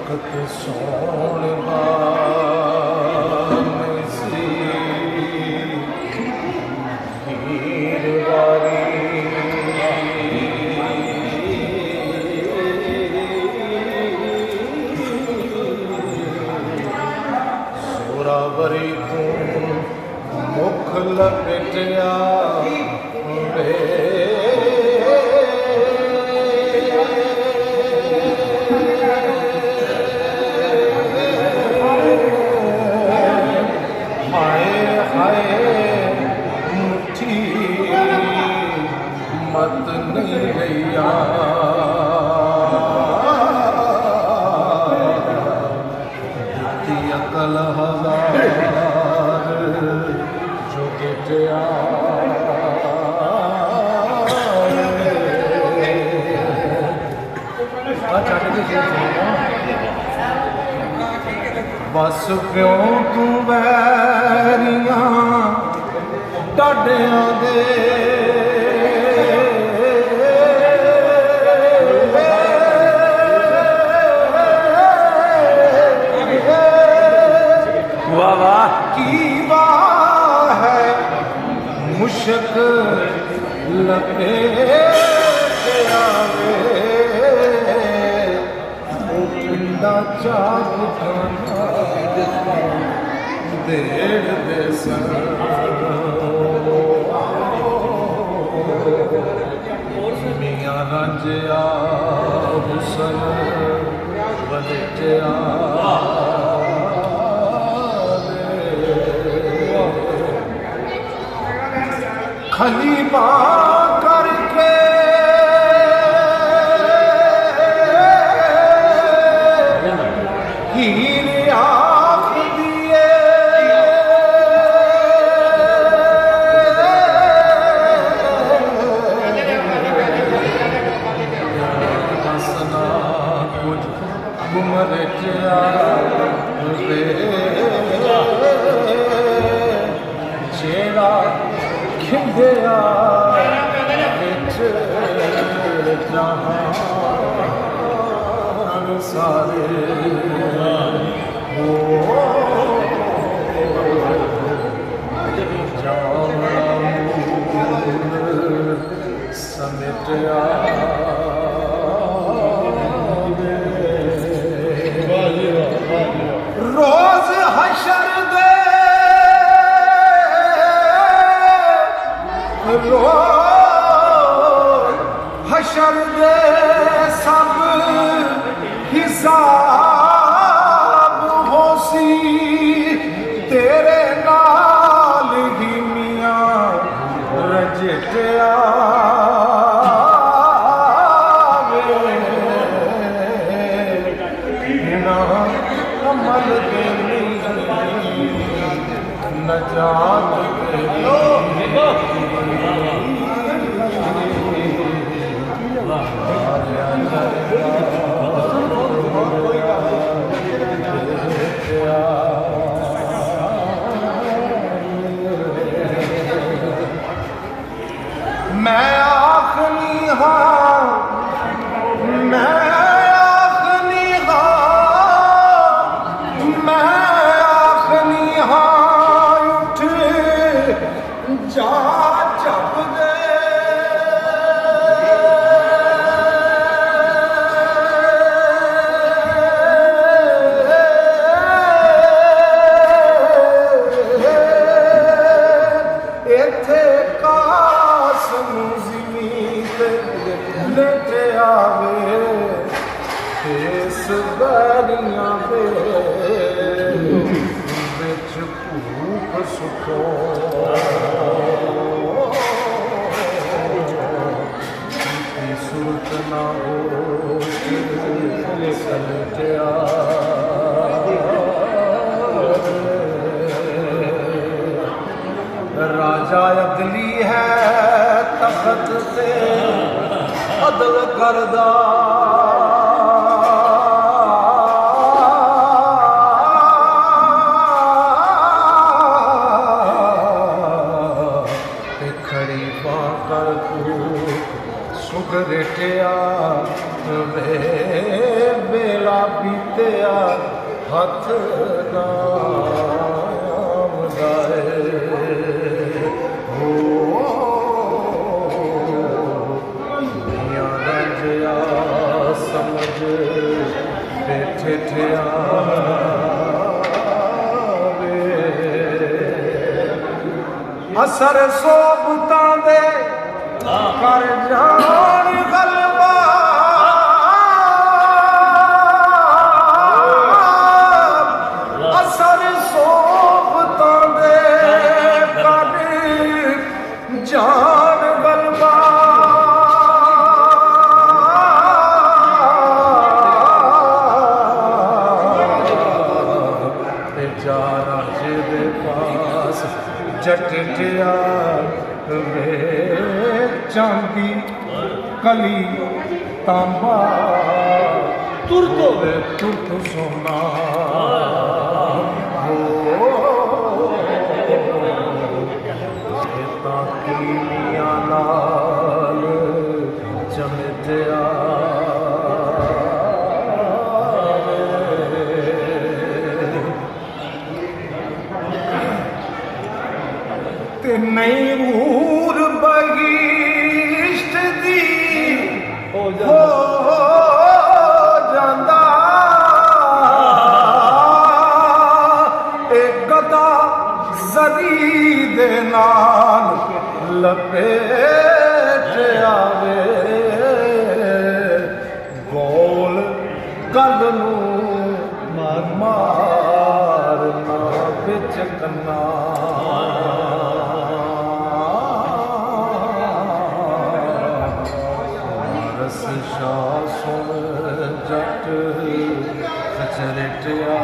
वक्त सोने सी हीर वारी जोरावरी तू मुख लपेटिया मत नहीं लिया अकल हजार जो गिटिया बस क्यों तू बैरियां डाडियां दे की वाह है मुश्क लपेट आवे ओ पिंडा चाक खाना देड़ दे सन मियां रंजिया हुसन वलेटिया खलीबा करके हीर आख दिए हसना कुछ गुमर जेड़ा खिंदिया विच जहान सारे हो समेटिया रोज हशर दे हशर दे सब हिसाब होसी तेरे नाल ही मियां रजटिया ना अमल के नजात मैं आखनी हाँ मैं आखनी हाँ उठ जा जब दे लेटे आवे इस बैरियां दे बिच भूख सुखो सूरत ना हो सलटिया राजा अदली है तख्त से अदल करदा ते खड़ी पाकर सुख रेटिया वे बेला भी ਦਿਆ ਹੱਥ ਨਾਮ ਗਾਏ ਹੋ ਦੁਨੀਆ ਦਾ ਜਿਆ ਸਮਝ ਬੈਠੇ ਠਿਆ ਅਸਰ ਸੋਬਤਾਂ ਦੇ ਕਰ ਜਾਣ ਗਲਬਾ ਅਸਰ ਸੋਬਤਾਂ ਦੇ ਕਰ ਜਾਣ ਗਲਬਾ ਤੇ ਜਾਣਾ ਜਿਹਦੇ ਪਾਸ ਜਟਿਆ ਵੇ ਚਾਂਦੀ ਕਲੀ ਤਾਂਬਾ ਤੁਰਤ ਹੋਵੇ ਤੁਰਤ ਸੋਨਾ ਹੋ ਇਹ ਤਾਂ ਕੀਨੀਆਂ ਨਾਲ ਚਮਟਿਆ ਤੇ ਨਹੀਂ ਹੂਰ ਬਗੀਸ਼ਟ ਦੀ ਹੋ ਜਾਂਦਾ ਇਹ ਗਦਾ ਜ਼ਰੀ ਦੇ ਨਾਲ ਲਪੇਟ ਆਵੇ ਗੋਲ ਗੱਲ ਨੂੰ ਮਾਰਨਾ ਵਿੱਚ ਕੰਨਾ ਸ਼ਾਹ ਸੁਣ ਜੱਟ ਖਚਰਟਿਆ